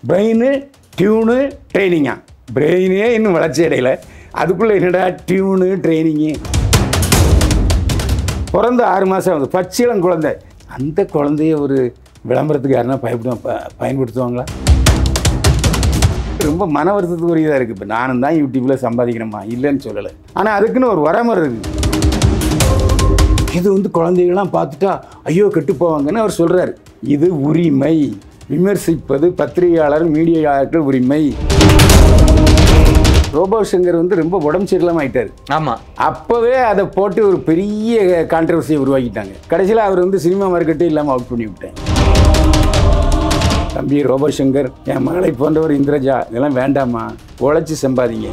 Brain tune ட்ரைனிங்கா. பிரெயினே இன்னும் வளர்ச்சி அடையலை, அதுக்குள்ளே என்னடா டியூனு ட்ரைனிங்கு. பிறந்த 6 மாதம் ஆகுது, பச்சிளம் குழந்தை. அந்த குழந்தைய ஒரு விளம்பரத்துக்கு யாருன்னா பயன்படுத்துவாங்களா? ரொம்ப மன வருத்தத்துக்கு உரியதாக இருக்குது. இப்போ நானும் தான் யூடியூப்பில் சம்பாதிக்கணுமா, இல்லைன்னு சொல்லலை. ஆனால் அதுக்குன்னு ஒரு வரமுறை இருக்குது. இது குழந்தைகள்லாம் பார்த்துட்டா ஐயோ கெட்டு போவாங்கன்னு அவர் சொல்கிறார். இது உரிமை, விமர்சிப்பது பத்திரிகையாளர் மீடியாக்கள் உரிமை. ரோபோ சங்கர் ரொம்ப உடம்பு சரியில்லாமல் ஆகிட்டார். ஆமாம், அப்போவே அதை போட்டு ஒரு பெரிய கான்ட்ரவர்சியை உருவாக்கிட்டாங்க. கடைசியில் அவர் சினிமா மார்க்கெட்டே இல்லாமல் அவுட் பண்ணி விட்டேன். தம்பி ரோபோ சங்கர், என் மகளை போன்றவர் இந்திரஜா, இதெல்லாம் வேண்டாமா, உழைச்சி சம்பாதிங்க.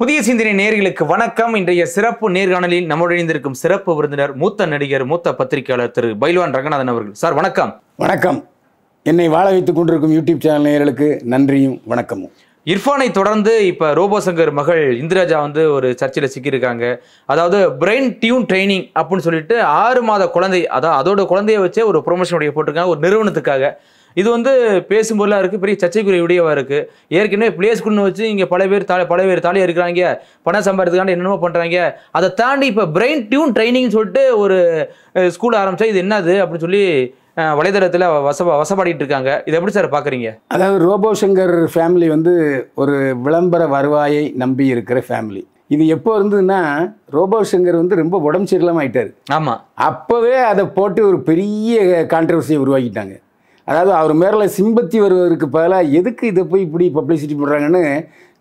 புதிய சிந்தனை நேயர்களுக்கு வணக்கம். இன்றைய சிறப்பு நேர்காணலில் நம்முடன் இணைந்திருக்கும் சிறப்பு விருந்தினர் மூத்த நடிகர், மூத்த பத்திரிகையாளர் திரு பைல்வான் ரங்கநாதன் அவர்கள். சார் வணக்கம். வணக்கம். என்னை வாழ வைத்துக் கொண்டிருக்கும் யூடியூப் சேனல் நேயர்களுக்கு நன்றியும் வணக்கமும். இர்ஃபானை தொடர்ந்து இப்போ ரோபோ சங்கர் மகள் இந்திரஜா ஒரு சர்ச்சையில் சிக்கியிருக்காங்க. அதாவது பிரெயின் டியூன் ட்ரைனிங் அப்படின்னு சொல்லிட்டு 6 மாத குழந்தை, அதோட குழந்தைய வச்சே ஒரு ப்ரொமோஷன் போட்டிருக்காங்க ஒரு நிறுவனத்துக்காக. இது பேசும்போதெல்லாம் இருக்குது, பெரிய சர்ச்சைக்குரிய வீடியோவாக இருக்குது. ஏற்கனவே பிளே ஸ்கூல்னு வச்சு இங்கே பல பேர் தாலியாக இருக்கிறாங்க, பணம் சம்பாதிக்கிறதுக்காண்டி என்னென்னமோ பண்ணுறாங்க. அதை தாண்டி இப்போ பிரெயின் டியூன் ட்ரைனிங்னு சொல்லிட்டு ஒரு ஸ்கூல் ஆரம்பித்தா இது என்னது அப்படின்னு சொல்லி வலைதளத்தில் வசப்பாடிட்டு இருக்காங்க. இதை எப்படி சார் பார்க்குறீங்க? அதாவது ரோபோ சங்கர் ஃபேமிலி ஒரு விளம்பர வருவாயை நம்பி இருக்கிற ஃபேமிலி. இது எப்போ இருந்ததுன்னா, ரோபோ சங்கர் ரொம்ப உடம்பு சரியில்லாமல் ஆகிட்டார். ஆமாம், அப்போவே அதை போட்டு ஒரு பெரிய கான்ட்ரவர்சியை உருவாக்கிட்டாங்க. அதாவது அவர் மேலே சிம்பத்தி வருவதற்கு பதிலாக எதுக்கு இதை போய் இப்படி பப்ளிசிட்டி பண்ணுறாங்கன்னு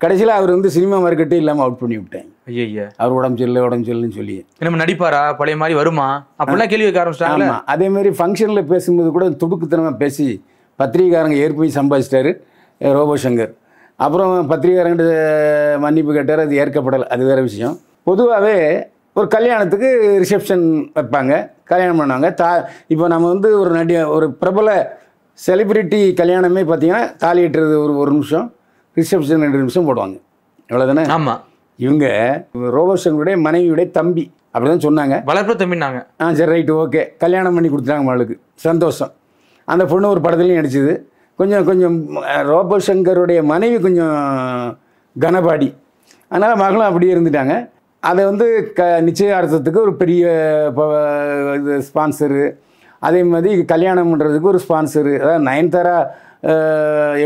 கடைசியில் அவர் சினிமா மார்க்கெட்டே இல்லாமல் அவுட் பண்ணி விட்டேன். ஐயா, அவர் உடம்பு சரியில்லைன்னு சொல்லி நம்ம நடிப்பாரா, பழைய மாதிரி வருமா அப்படிலாம் கேள்வி வைக்க ஆரம்பிச்சிட்டாங்க. ஆமாம், அதேமாதிரி ஃபங்க்ஷனில் பேசும்போது கூட துடுக்குத்தனமாக பேசி பத்திரிகைக்காரங்க ஏற்போய் சம்பாதிச்சிட்டாரு ரோபோ சங்கர். அப்புறம் பத்திரிகைக்காரங்கிட்ட மன்னிப்பு கேட்டார், அது ஏற்கப்படலை, அது வேறு விஷயம். பொதுவாகவே ஒரு கல்யாணத்துக்கு ரிசப்ஷன் வைப்பாங்க, கல்யாணம் பண்ணுவாங்க. இப்போ நம்ம ஒரு பிரபல செலிப்ரிட்டி கல்யாணமே பார்த்தீங்கன்னா தாலி கட்டுறது ஒரு நிமிஷம், ரிசப்ஷன் 2 நிமிஷம் போடுவாங்க, இவ்வளோதானே? ஆமாம். இவங்க ரோபோ சங்கருடைய மனைவியுடைய தம்பி அப்படி தான் சொன்னாங்க. வளர்ப்பு தம்பினாங்க. சரி, ரைட்டு, ஓகே. கல்யாணம் பண்ணி கொடுத்துட்டாங்க மகளுக்கு, சந்தோஷம். அந்த பொண்ணு ஒரு படத்துலையும் நடிச்சுது. கொஞ்சம் ரோபோ சங்கருடைய மனைவி கொஞ்சம் கனபாடி, அதனால் மகளும் அப்படியே இருந்துட்டாங்க. அதை நிச்சயார்த்தத்துக்கு ஒரு பெரிய இது ஸ்பான்சரு, அதே மாதிரி கல்யாணம் பண்ணுறதுக்கு ஒரு ஸ்பான்சரு. அதாவது நயன்தாரா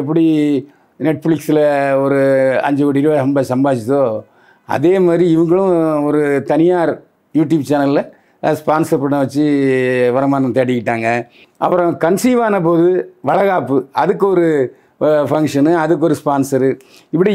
எப்படி நெட்ஃப்ளிக்ஸில் ஒரு 5 கோடி ரூபாய் சம்பாதிச்சதோ, அதே மாதிரி இவங்களும் ஒரு தனியார் யூடியூப் சேனலில் ஸ்பான்சர் பண்ண வச்சு வருமானம் தேடிக்கிட்டாங்க. அப்புறம் கன்சீவ் ஆன போது வளகாப்பு, அதுக்கு ஒரு ஃபங்க்ஷனு, அதுக்கு ஒரு ஸ்பான்சரு. இப்படி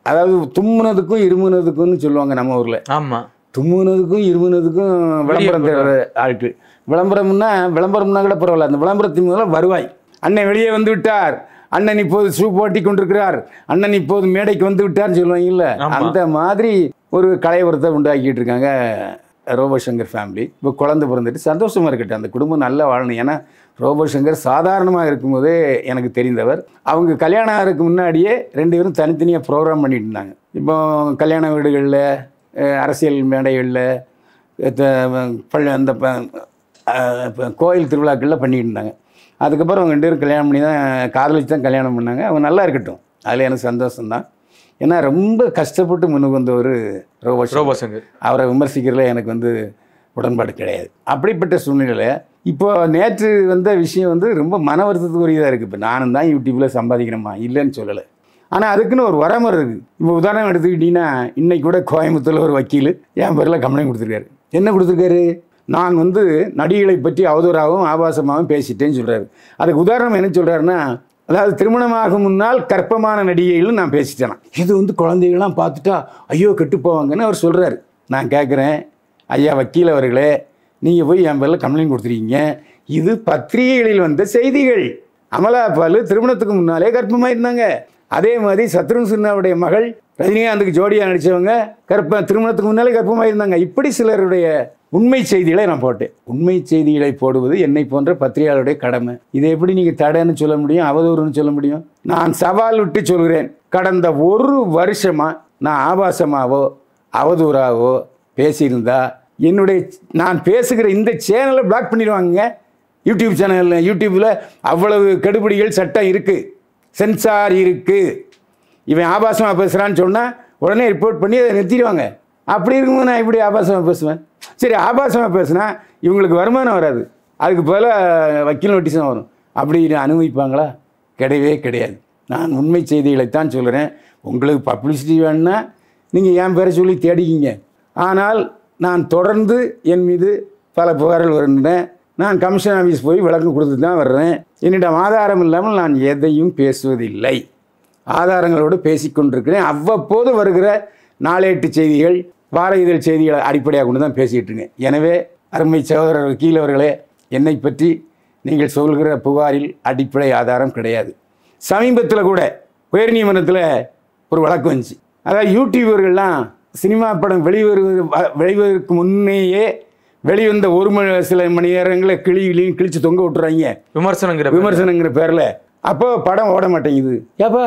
அதாவது தும்முனதுக்கும் இருமுனதுக்கும்னு சொல்லுவாங்க நம்ம ஊரில். ஆமாம், தும்முனதுக்கும் இருமுனதுக்கும் விளம்பரம் தேடுற ஆட்கள். விளம்பரம்னா கூட பரவாயில்ல, அந்த விளம்பரத்தின் மூலம் வருவாய். அண்ணன் வெளியே வந்து விட்டார், அண்ணன் இப்போது ஷூ போட்டி கொண்டிருக்கிறார், அண்ணன் இப்போது மேடைக்கு வந்து விட்டார்னு சொல்லுவாங்கல்ல, அந்த மாதிரி ஒரு கலைவரத்தை உண்டாக்கிட்டு இருக்காங்க ரோபோ சங்கர் ஃபேமிலி. இப்போ குழந்தை பிறந்துட்டு சந்தோஷமாக இருக்கட்டும், அந்த குடும்பம் நல்லா வாழணும். ஏன்னா ரோபோ சங்கர் சாதாரணமாக இருக்கும்போதே எனக்கு தெரிந்தவர். அவங்க கல்யாணம் ஆகிறதுக்கு முன்னாடியே 2 பேரும் தனித்தனியாக ப்ரோக்ராம் பண்ணிட்டு இருந்தாங்க. இப்போ கல்யாண வீடுகளில், அரசியல் மேடைகளில், அந்த கோயில் திருவிழாக்களில் பண்ணிட்டு இருந்தாங்க. அதுக்கப்புறம் அவங்க 2 பேரும் கல்யாணம் பண்ணி தான், காதலிச்சு தான் கல்யாணம் பண்ணாங்க. அவங்க நல்லா இருக்கட்டும், அதில் எனக்கு சந்தோஷம்தான். ஏன்னா ரொம்ப கஷ்டப்பட்டு முன்னுக்கு வந்தவர் ரோபோ சங்கர். அவரை விமர்சிக்கிறதுல எனக்கு உடன்பாடு கிடையாது. அப்படிப்பட்ட சூழ்நிலையில் இப்போ நேற்று வந்த விஷயம் ரொம்ப மன வருத்தத்துக்கு உரியதாக இருக்குது. இப்போ நானும் தான் யூடியூப்பில் சம்பாதிக்கணுமா, இல்லைன்னு சொல்லலை. ஆனால் அதுக்குன்னு ஒரு வரமுறை இருக்குது. இப்போ உதாரணம் எடுத்துக்கிட்டிங்கன்னா, இன்றைக்கி கூட கோயம்புத்தூரில் ஒரு வக்கீல் என் பேரில் கம்ப்ளைண்ட் கொடுத்துருக்காரு. என்ன கொடுத்துருக்காரு? நான் நடிகளை பற்றி அவதூறாகவும் ஆபாசமாகவும் பேசிட்டேன்னு சொல்கிறாரு. அதுக்கு உதாரணம் என்ன சொல்கிறாருன்னா, அதாவது திருமணமாகும் முன்னால் கற்பமான நடிகைகளும் நான் பேசிட்டேன். இது குழந்தைகள்லாம் பார்த்துட்டா ஐயோ கெட்டு போவாங்கன்னு அவர் சொல்கிறாரு. நான் கேட்குறேன், ஐயா வக்கீல் அவர்களே, நீங்கள் போய் என் பேரில் கம்ப்ளைண்ட் கொடுத்துருக்கீங்க. இது பத்திரிகைகளில் வந்த செய்திகள். அமலா பால் திருமணத்துக்கு முன்னாலே கர்ப்பமாக இருந்தாங்க. அதே மாதிரி சத்ருன் சின்ஹாவுடைய மகள் ரஜினிகாந்துக்கு ஜோடியாக நடித்தவங்க திருமணத்துக்கு முன்னாலே கர்ப்பமாக இருந்தாங்க. இப்படி சிலருடைய உண்மை செய்திகளை நான் போட்டேன். உண்மை செய்திகளை போடுவது என்னை போன்ற பத்திரிகையாளருடைய கடமை. இதை எப்படி நீங்கள் தடைன்னு சொல்ல முடியும், அவதூறுன்னு சொல்ல முடியும்? நான் சவால் விட்டு சொல்கிறேன், கடந்த 1 வருஷமாக நான் ஆபாசமாவோ அவதூறாவோ பேசியிருந்தா நான் பேசுகிற இந்த சேனலை பிளாக் பண்ணிடுவாங்க. யூடியூப் சேனலில் யூடியூப்பில் அவ்வளவு கெடுபிடிகள் சட்டம் இருக்குது, சென்சார் இருக்குது. இவன் ஆபாசமாக பேசுகிறான்னு சொன்னால் உடனே ரிப்போர்ட் பண்ணி அதை நிறுத்திடுவாங்க. அப்படி இருக்கும்போது நான் இப்படி ஆபாசமாக பேசுவேன். சரி, ஆபாசமாக பேசுனா இவங்களுக்கு வருமானம் வராது, அதுக்கு பதிலாக வக்கீல் நோட்டீஸ் தான் வரும். அப்படி அனுமதிப்பாங்களா? கிடையவே கிடையாது. நான் உண்மை செய்திகளைத்தான் சொல்கிறேன். உங்களுக்கு பப்ளிசிட்டி வேணுன்னா நீங்கள் என் பேரை சொல்லி தேடிக்கிங்க. ஆனால் நான் தொடர்ந்து என் மீது பல புகார்கள் வருகின்றன. நான் கமிஷன் ஆஃபீஸ் போய் விளக்கம் கொடுத்துட்டு தான் வர்றேன். என்னிடம் ஆதாரம் இல்லாமல் நான் எதையும் பேசுவதில்லை. ஆதாரங்களோடு பேசிக்கொண்டிருக்கிறேன். அவ்வப்போது வருகிற நாளேட்டு செய்திகள், வார இதழ் செய்திகளை அடிப்படையாக கொண்டு தான் பேசிகிட்டு இருக்கேன். எனவே அருமை சகோதரர் கீழவர்களே, என்னை பற்றி நீங்கள் சொல்கிற புகாரில் அடிப்படை ஆதாரம் கிடையாது. சமீபத்தில் கூட உயர்நீதிமன்றத்தில் ஒரு வழக்கு வந்துச்சு. அதாவது யூடியூபர்கள்லாம் சினிமா படம் வெளிவதற்கு முன்னேயே வெளிவந்த சில மணி நேரங்களை கிழிச்சு தொங்க விட்டுறாங்க, விமர்சனங்கிற பேரில். அப்போ படம் ஓட மாட்டேங்குது. ஏப்பா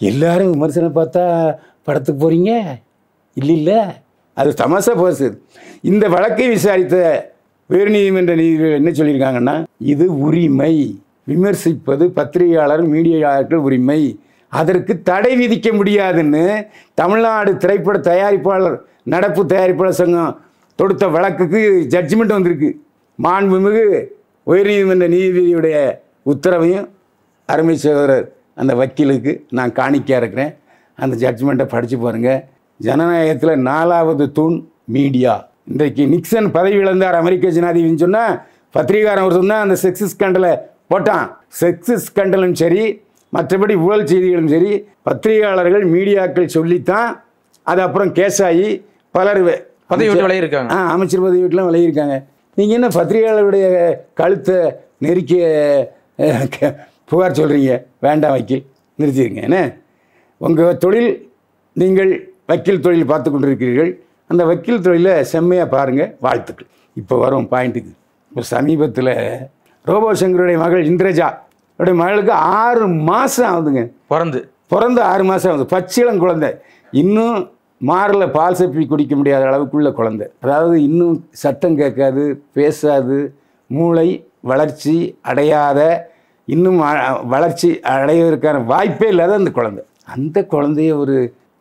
எல்லாரும் விமர்சனம் பார்த்தா படத்துக்கு போகிறீங்க? இல்லை, அது தமாசா போசு. இந்த வழக்கை விசாரித்த உயர்நீதிமன்ற நீதிபதிகள் என்ன சொல்லியிருக்காங்கன்னா, இது உரிமை, விமர்சிப்பது பத்திரிகையாளர் மீடியாளர்கள் உரிமை, அதற்கு தடை விதிக்க முடியாதுன்னு தமிழ்நாடு திரைப்பட தயாரிப்பாளர் நடப்பு தயாரிப்பாளர் சங்கம் தொடுத்த வழக்குக்கு ஜட்ஜ்மெண்ட் வந்திருக்கு. மாண்புமிகு உயர்நீதிமன்ற நீதிபதியுடைய உத்தரவையும் அருமை சகோதரர் அந்த வக்கீலுக்கு நான் காணிக்கையாக இருக்கிறேன். அந்த ஜட்ஜ்மெண்ட்டை படித்து பாருங்கள். ஜனநாயகத்தில் 4வது தூண் மீடியா. இன்றைக்கு நிக்சன் பதவி இழந்தார் அமெரிக்க ஜனாதிபதினு சொன்னால் பத்திரிகாரன் ஒரு சொன்னால் அந்த செக்ஸ் ஸ்கேண்டலை போட்டான். செக்ஸ் ஸ்கேண்டலும் சரி, மற்றபடி ஊழல் செய்திகளும் சரி, பத்திரிகையாளர்கள் மீடியாக்கள் சொல்லித்தான் அது அப்புறம் கேஸாகி பலர் பதவி விட்டு விளையிருக்காங்க. அமைச்சர் பதவி வீட்டிலாம் விளையிருக்காங்க. நீங்கள் என்ன பத்திரிகையாளருடைய கழுத்தை நெருக்கிய புகார் சொல்கிறீங்க? வேண்டாம் வக்கீல், நிறுத்திடுங்க. என்ன உங்கள் தொழில், நீங்கள் வக்கீல் தொழில் பார்த்து கொண்டிருக்கிறீர்கள். அந்த வக்கீல் தொழிலை செம்மையாக பாருங்கள், வாழ்த்துக்கள். இப்போ வரும் பாயிண்ட்டுக்கு. இப்போ சமீபத்தில் ரோபோ சங்கருடைய மகள் இந்திரஜா அவருடைய மகளுக்கு 6 மாதம் ஆகுதுங்க. பிறந்து 6 மாதம் ஆகுது. பச்சிளம் குழந்தை, இன்னும் மாரில் பால் சப்பி குடிக்க முடியாத அளவுக்குள்ள குழந்தை. அதாவது இன்னும் சத்தம் கேட்காது, பேசாது, மூளை வளர்ச்சி அடையாத, இன்னும் வளர்ச்சி அடைவதற்கான வாய்ப்பே இல்லாத அந்த குழந்தை. அந்த குழந்தைய ஒரு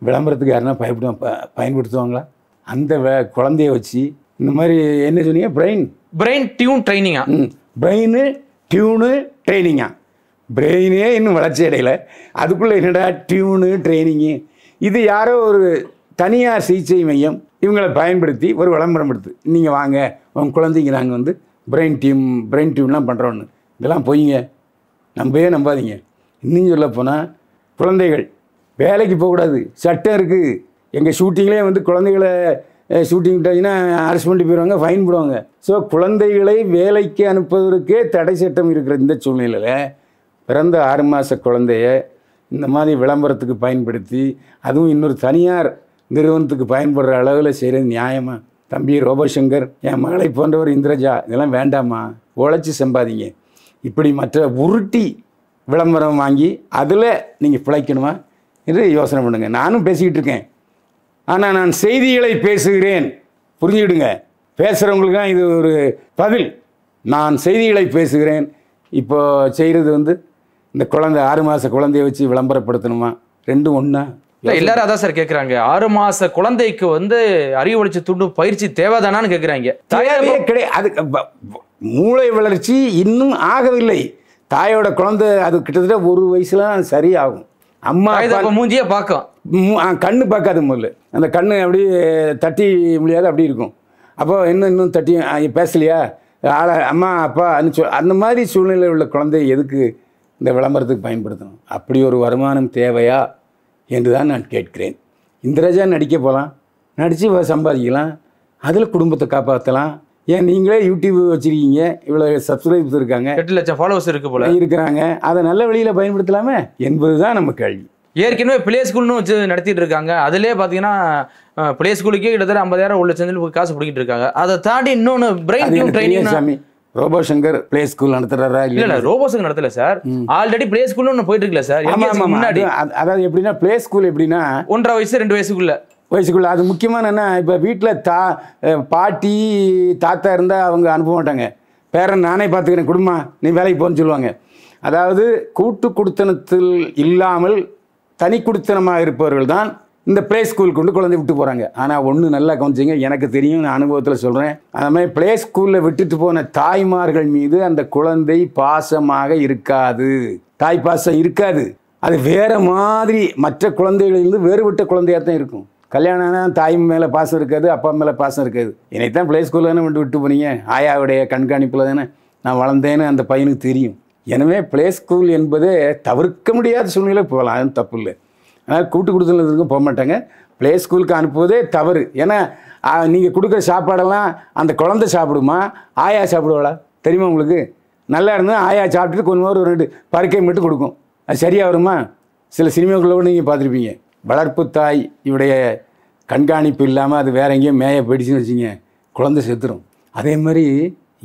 விளம்பரத்துக்கு யாருன்னா பயன்படுத்துவாங்களா? அந்த குழந்தைய வச்சு இந்த மாதிரி என்ன சொன்னீங்க? பிரெயின் டியூன் ட்ரைனிங்கா? பிரெயின் டியூனு ட்ரைனிங்கா? பிரெயினே இன்னும் வளர்ச்சி அடையலை, அதுக்குள்ளே என்னடா டியூனு ட்ரைனிங்கு? இது யாரோ ஒரு தனியார் சிகிச்சை மையம் இவங்களை பயன்படுத்தி ஒரு விளம்பரம் எடுத்து, நீங்கள் வாங்க உங்கள் குழந்தைங்க நாங்கள் வந்து பிரெயின் டியூன்லாம் பண்ணுறோன்னு. இதெல்லாம் போய்ங்க, நம்பாதீங்க. இன்னும் சொல்ல போனால் குழந்தைகள் வேலைக்கு போகக்கூடாது, சட்டம் இருக்குது. எங்கள் ஷூட்டிங்லேயே வந்து குழந்தைகளை ஷூட்டிங் விட்டாங்கன்னா அரெஸ்ட் பண்ணிட்டு போயிடுவாங்க, ஃபைன் போடுவாங்க. ஸோ குழந்தைகளை வேலைக்கு அனுப்புவதற்கே தடை சட்டம் இருக்கிற இந்த சூழ்நிலையில் பிறந்த 6 மாத குழந்தைய இந்த மாதிரி விளம்பரத்துக்கு பயன்படுத்தி, அதுவும் இன்னொரு தனியார் நிறுவனத்துக்கு பயன்படுற அளவில் செய்கிறது நியாயமா? தம்பி ரோபோசங்கர், என் மகளை போன்றவர் இந்திரஜா, இதெல்லாம் வேண்டாமா? உழைச்சி சம்பாதிங்க. இப்படி மற்ற உருட்டி விளம்பரம் வாங்கி அதில் நீங்கள் பிழைக்கணுமா என்று யோசனை பண்ணுங்க. நானும் பேசிக்கிட்டு இருக்கேன், ஆனால் நான் செய்திகளை பேசுகிறேன், புரிஞ்சுக்கிடுங்க. பேசுகிறவங்களுக்கு தான் இது ஒரு பதில். நான் செய்திகளை பேசுகிறேன். இப்போ செய்கிறது வந்து இந்த குழந்தை 6 மாத குழந்தைய வச்சு விளம்பரப்படுத்தணுமா? ரெண்டும் ஒன்றா? எல்லாரும் அதான் சார் கேட்குறாங்க. 6 மாத குழந்தைக்கு வந்து அறிவு வளர்ச்சி தூண்டும் பயிற்சி தேவைதானான்னு கேட்குறாங்க. தேவையே கிடையாது. அதுக்கு மூளை வளர்ச்சி இன்னும் ஆகவில்லை. தாயோட குழந்தை அது கிட்டத்தட்ட 1 வயசுலாம் சரியாகும். அம்மா மூஞ்சியே பார்க்கும், கண்ணு பார்க்காது. முதல்ல அந்த கண்ணு அப்படியே தட்டி முடியாது, அப்படி இருக்கும். அப்போ இன்னும் தட்டி பேசலையா அம்மா அப்பா அந்த மாதிரி சூழ்நிலை உள்ள குழந்தை எதுக்கு இந்த விளம்பரத்துக்கு பயன்படுத்தணும்? அப்படி ஒரு வருமானம் தேவையா என்று தான் நான் கேட்கிறேன். இந்திரஜா நடிக்க போகலாம், நடித்து சம்பாதிக்கலாம், அதில் குடும்பத்தை காப்பாற்றலாம். ஏன் நீங்களே யூடியூப் வச்சுருக்கீங்க, இவ்வளோ சப்ஸ்கிரைபர்ஸ் இருக்காங்க, 8 லட்சம் ஃபாலோவர்ஸ் இருக்கு போல இருக்கிறாங்க, அதை நல்ல வழியில் பயன்படுத்தலாமே என்பது தான் நம்ம கேள்வி. ஏற்கனவே பிளே ஸ்கூல்னு வச்சு நடத்திட்டு இருக்காங்க. அதுலேயே பார்த்தீங்கன்னா பிளே ஸ்கூலுக்கே கிட்டத்தட்ட 50,000 1 லட்சம் காசு பிடிக்கிட்டு இருக்காங்க. அதை தாண்டி இன்னொன்று பிரெயின் ட்ரைனிங். சாமி ரோபோ சங்கர் பிளே ஸ்கூல் நடத்துறாரா? இல்ல ரோபோ சங்கர் நடத்தல சார், ஆல்ரெடி பிளே ஸ்கூல்னு ஒன்று போயிட்டு இருக்குல்ல சார் முன்னாடி. அதாவது எப்படின்னா பிளே ஸ்கூல் எப்படின்னா 1.5 வயசு 2 வயசுக்குள்ள. அது முக்கியமான என்ன, இப்போ வீட்டில் பாட்டி தாத்தா இருந்தால் அவங்க அனுப்ப மாட்டாங்க. பேரன் நானே பார்த்துக்கிறேன் குடும்பம் நீ வேலைக்கு போன்னு சொல்லுவாங்க. அதாவது கூட்டு குடித்தனத்தில் இல்லாமல் தனி குடித்தனமாக இருப்பவர்கள் தான் இந்த ப்ளே ஸ்கூல் கொண்டு குழந்தை விட்டு போகிறாங்க. ஆனால் ஒன்று நல்லா கவனிச்சிங்க, எனக்கு தெரியும், நான் அனுபவத்தில் சொல்கிறேன். அந்த மாதிரி ப்ளே ஸ்கூலில் விட்டுட்டு போன தாய்மார்கள் மீது அந்த குழந்தை பாசமாக இருக்காது, தாய் பாசம் இருக்காது. அது வேறு மாதிரி மற்ற குழந்தைகளிலிருந்து வேறுபட்ட குழந்தையாக தான் இருக்கும். கல்யாணம்னா தாய் மேலே பாசம் இருக்காது, அப்பா மேலே பாசம் இருக்காது. என்னைத்தான் ப்ளே ஸ்கூலில் தானே விட்டு போனீங்க, ஆயாவுடைய கண்காணிப்பில் தானே நான் வளர்ந்தேன்னு அந்த பையனுக்கு தெரியும். எனவே ப்ளே ஸ்கூல் என்பதே தவிர்க்க முடியாத சூழ்நிலை போகலாம், அது தப்பு இல்லை. அதனால் கூட்டு குடுத்தனத்துக்கும் போக மாட்டாங்க. ப்ளே ஸ்கூலுக்கு அனுப்புவதே தவறு. ஏன்னா நீங்கள் கொடுக்குற சாப்பாடெல்லாம் அந்த குழந்தை சாப்பிடுமா, ஆயா சாப்பிடுவாளா தெரியுமா உங்களுக்கு? நல்லா இருந்தால் ஆயா சாப்பிட்டுட்டு கொஞ்சம் ஒரு 2 பருக்கை மட்டும் கொடுக்கும். அது சரியாக வருமா? சில சினிமாக்குள்ள கூட நீங்கள் பார்த்துருப்பீங்க. வளர்ப்பு தாய் இவருடைய கண்காணிப்பு இல்லாமல் அது வேற எங்கேயும் மேய போயிடுச்சுன்னு வச்சுங்க, குழந்தை செத்துரும். அதே மாதிரி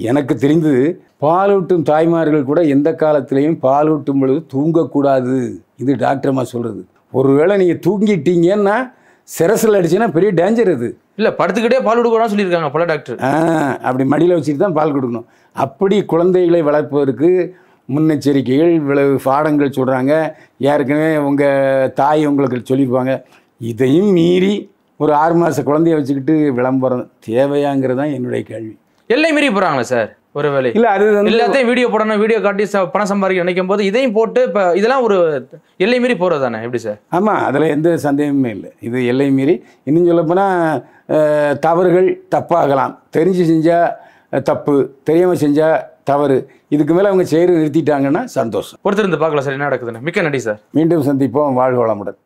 எனக்கு தெரிந்தது பாலூட்டும் தாய்மார்கள் கூட எந்த காலத்திலையும் பாலூட்டும் பொழுது தூங்கக்கூடாது. இது டாக்டர் அம்மா சொல்கிறது. ஒருவேளை நீங்கள் தூங்கிட்டீங்கன்னா சிரசில் அடிச்சுன்னா பெரிய டேஞ்சர். அது இல்லை, படுத்துக்கிட்டே பால் கொடுக்கணும்னு சொல்லியிருக்காங்க பல டாக்டர். அப்படி மடியில் வச்சுட்டு தான் பால் கொடுக்கணும். அப்படி குழந்தைகளை வளர்ப்பதற்கு முன்னெச்சரிக்கைகள் விளைவு பாடங்கள் சொல்கிறாங்க. ஏற்கனவே உங்கள் தாய் உங்களுக்கு சொல்லியிருப்பாங்க. இதையும் மீறி ஒரு 6 மாத குழந்தைய வச்சுக்கிட்டு விளம்பரம் தேவையாங்கிறது தான் என்னுடைய கேள்வி. எல்லை மீறி போகிறாங்களா சார்? ஒருவேளை இல்லை, அது எல்லாத்தையும் வீடியோ போடணும், வீடியோ காட்டி பணம் சம்பாதிக்க நினைக்கும் போது இதையும் போட்டு இப்போ இதெல்லாம் ஒரு எல்லை மீறி போகிறது தானே? எப்படி சார்? ஆமாம், அதில் எந்த சந்தேகமே இல்லை. இது எல்லை மீறி. இன்னும் சொல்லப்போனால் தவறுகள் தப்பாகலாம். தெரிஞ்சு செஞ்சால் தப்பு, தெரியாமல் செஞ்சால் தவறு. இதுக்கு மேலே அவங்க செய்து நிறுத்திட்டாங்கன்னா சந்தோஷம். பொறுத்திருந்து பார்க்கலாம் சார் என்ன நடக்குதுன்னு. மிக்க நன்றி சார். மீண்டும் சந்திப்போம். வாழ்க வளமுடன்.